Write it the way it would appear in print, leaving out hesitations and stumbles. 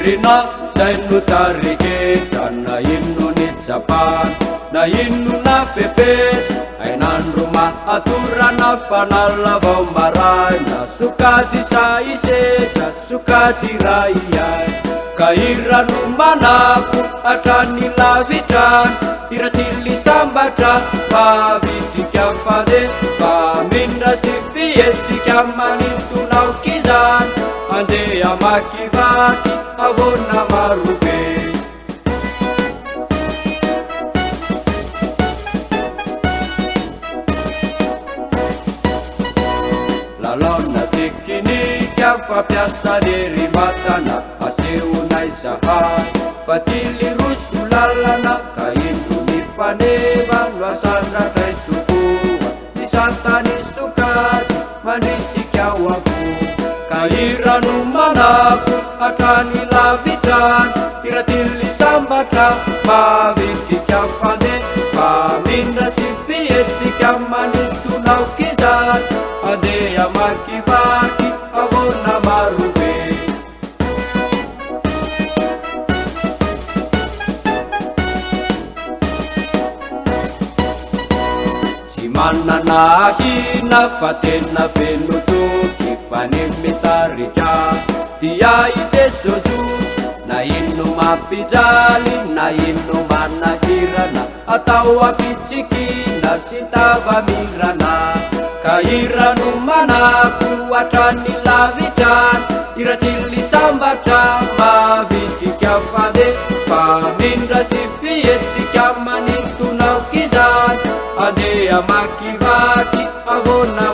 Irina zay no tariketa na ino ny Japan na ino na pepeta ainandro mahatorana fanalavao maray na sokajy saisetra sokajy raiay ka irano manako hatrany lavitrany iratily sambatra favitrika fade famindra sy fietsika manitonao kizany andeha makivaky avona marobe lalona tekinika fampiasa rery matana asehonay zahay fa tily roso lalana ka indro ny faneva no asandratray tokoa ny santany sokajy manisika ao avoa ka irano manako hatrany lavitrany iratily sambatra mavitrika fande famindra sy fietsika manitonao kizany andeha makivaky avona marobe tsy manana hina fa tena venotoky fa ny mitarika dia i Jesoso na ino mampijaly na ino manahirana atao akitsikina sy tavamirana ka irano manako hatrany lavitrany iratily sambatra mavitrika fade famindra sy fietsika manitonao kizany andeha makivaky avona